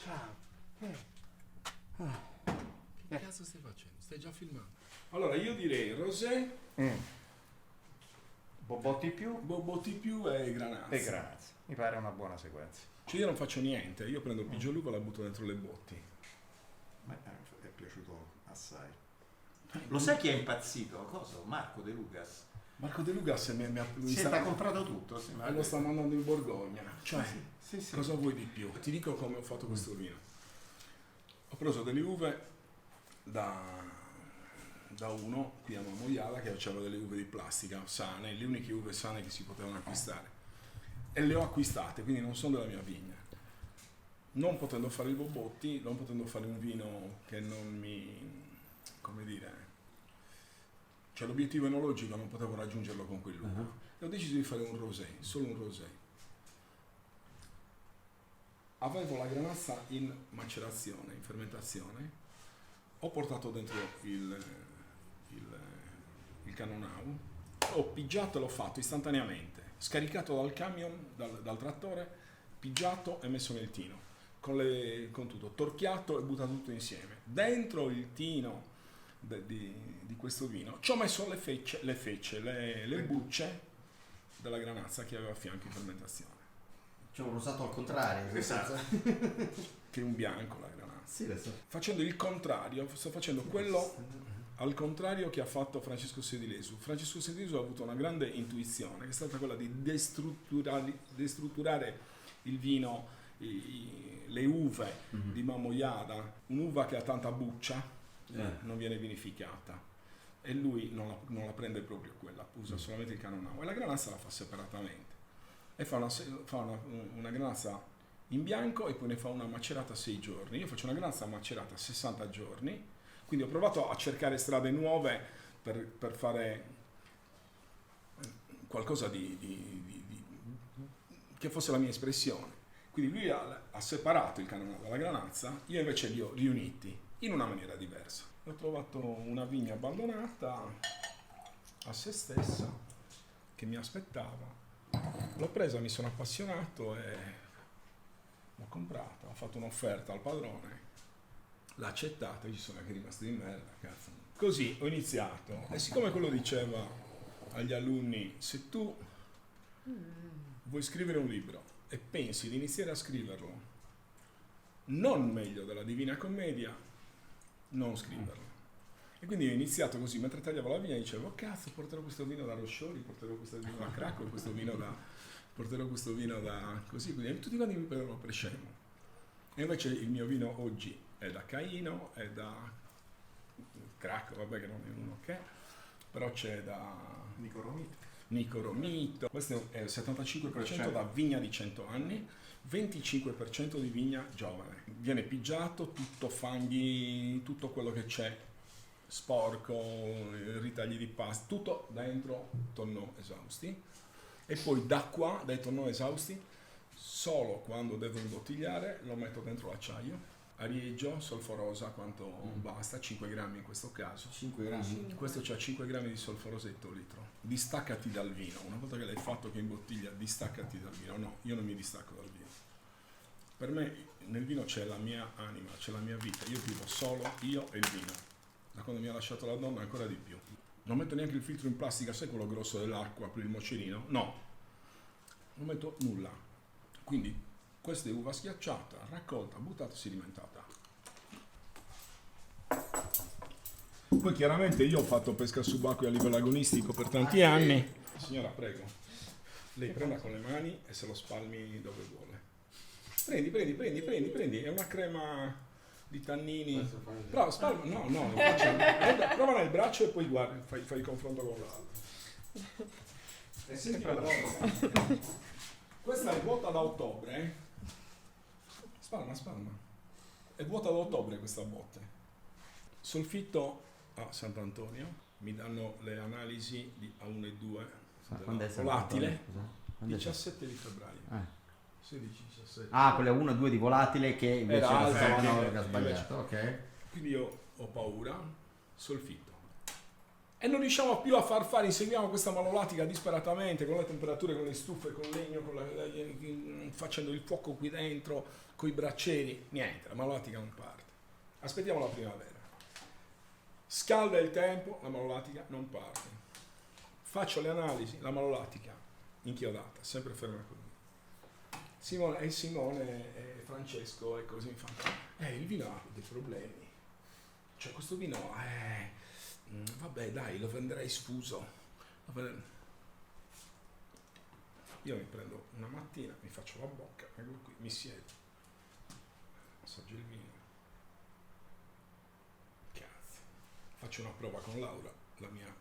Ciao. Che cazzo stai facendo? Stai già filmando? Allora io direi rosé, Bobotti più bobotti più e granazzi. e granazzi. Mi pare una buona sequenza. Cioè io non faccio niente, io prendo il pigiolugo e la butto dentro le botti. Ma è piaciuto assai. Lo sai chi è impazzito? Cosa? Marco De Lucas. Marco De Lucas mi Si è comprato tutto. e lo sta mandando in Borgogna. Cioè, Sì. cosa vuoi di più? Ti dico come ho fatto questo vino. Ho preso delle uve da uno qui a Moiala che aveva delle uve di plastica sane, le uniche uve sane che si potevano acquistare. E le ho acquistate, quindi non sono della mia vigna. Non potendo fare i bobotti, non potendo fare un vino che non mi, come dire, cioè l'obiettivo enologico non potevo raggiungerlo con quell'uva. E ho deciso di fare un rosé, solo un rosé. Avevo la granazza in macerazione, in fermentazione, ho portato dentro il Cannonau, ho pigiato e l'ho fatto istantaneamente, scaricato dal camion, dal trattore, pigiato e messo nel tino, con tutto, torchiato e buttato tutto insieme. Dentro il tino di questo vino ci ho messo le bucce della granazza che aveva a fianco in fermentazione. Ci ho usato al contrario. Esatto. Che è un bianco la granazza. Sì, lo so. Facendo il contrario, sto facendo quello al contrario che ha fatto Francesco Sedilesu. Francesco Sedilesu ha avuto una grande intuizione, che è stata quella di destrutturare il vino, le uve di Mamoiada, un'uva che ha tanta buccia, non viene vinificata. E lui non la prende proprio quella, usa solamente il Cannonau. E la granazza la fa separatamente. E fa una granazza in bianco e poi ne fa una macerata 6 giorni. Io faccio una granazza macerata 60 giorni, quindi ho provato a cercare strade nuove per fare qualcosa che fosse la mia espressione. Quindi lui ha separato il Cannonau dalla granazza, io invece li ho riuniti in una maniera diversa. Ho trovato una vigna abbandonata a se stessa che mi aspettava. L'ho presa, mi sono appassionato e l'ho comprata, ho fatto un'offerta al padrone, l'ha accettata e ci sono anche rimasto di merda, cazzo. Così ho iniziato e siccome quello diceva agli alunni, se tu vuoi scrivere un libro e pensi di iniziare a scriverlo non meglio della Divina Commedia, non scriverlo. E quindi ho iniziato così, mentre tagliavo la vigna dicevo, cazzo, porterò questo vino da Roscioli, porterò questo vino da Cracco, porterò questo vino da così, quindi tutti quanti mi prendevano per scemo. E invece il mio vino oggi è da Caino, è da Cracco, vabbè che non è uno che, però c'è da Nico Romito. Questo è il 75% da vigna di 100 anni, 25% di vigna giovane. Viene pigiato, tutto fanghi, tutto quello che c'è, sporco, ritagli di pasta, tutto dentro tonneau esausti. E poi da qua, dai tonneau esausti, solo quando devo imbottigliare lo metto dentro l'acciaio. Ariegio, solforosa, quanto basta, 5 grammi in questo caso. 5 grammi. Questo c'ha 5 grammi di solforosa etto litro. Distaccati dal vino. Una volta che l'hai fatto che imbottiglia, distaccati dal vino. No, io non mi distacco dal vino. Per me nel vino c'è la mia anima, c'è la mia vita. Io vivo solo io e il vino. Da quando mi ha lasciato la donna ancora di più. Non metto neanche il filtro in plastica, sai quello grosso dell'acqua per il mocerino? No. Non metto nulla. Quindi questa è uva schiacciata, raccolta, buttata, sedimentata. Poi chiaramente io ho fatto pesca subacquea a livello agonistico per tanti anni. Signora, prego. Lei prenda con le mani e se lo spalmi dove vuole. Prendi. È una crema di tannini. Bravo, spalma. No, prova nel braccio e poi guarda, fai il confronto con l'altro. E senti la questa è vuota da ottobre. Spalma. È vuota da ottobre questa botte. Solfitto a Sant'Antonio. Mi danno le analisi di A1 e 2 Quando è volatile. Quando è 17 di febbraio. 16-17. Ah, quelle 1 e 2 di volatile che invece Era alta, confermano che che ha sbagliato. Ok. Quindi io ho paura. Solfitto. E non riusciamo più a far fare, inseguiamo questa malolatica disperatamente, con le temperature, con le stufe, con il legno, facendo il fuoco qui dentro, con i bracieri, niente, la malolatica non parte. Aspettiamo la primavera. Scalda il tempo, la malolatica non parte. Faccio le analisi, la malolatica inchiodata, sempre ferma così. Simone e Francesco e così mi fanno, il vino ha dei problemi. Cioè questo vino vabbè dai, lo venderei sfuso. Io mi prendo una mattina, mi faccio la bocca, ecco qui, mi siedo, assaggio il vino. Cazzo. Faccio una prova con Laura, la mia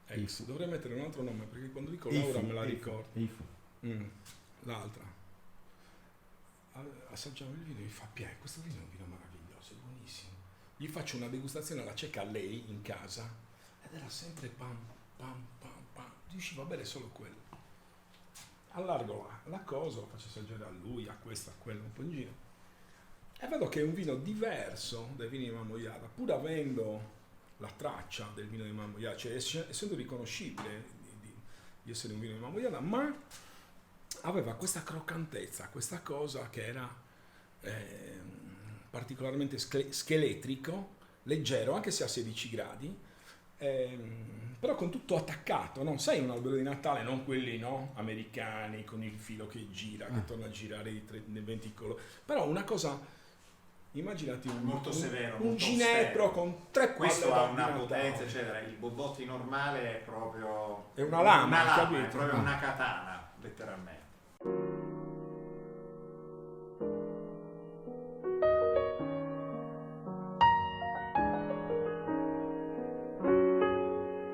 ex. Dovrei mettere un altro nome perché quando dico Laura me la ricordo. L'altra. Assaggiamo il vino e mi fa, questo vino è un vino meraviglioso, è buonissimo. Gli faccio una degustazione alla cieca a lei in casa ed era sempre pam pam pam pam, riusciva a bere solo quello. Allargo la cosa, lo faccio assaggiare a lui, a questo, a quello, un po' in giro e vedo che è un vino diverso dai vini di Marmogliata, pur avendo la traccia del vino di Marmogliata, cioè essendo riconoscibile di essere un vino di Marmogliata, ma aveva questa croccantezza, questa cosa che era particolarmente scheletrico, leggero, anche se a 16 gradi, però con tutto attaccato, non sai un albero di Natale, non quelli americani con il filo che gira, che torna a girare nei 20 colori, però una cosa, immaginati molto severo, un molto ginepro austero. con 3 palle Questo ha una di potenza, Natale. eccetera. Il Bobotti normale è proprio È una lama, è capito? proprio una katana, letteralmente.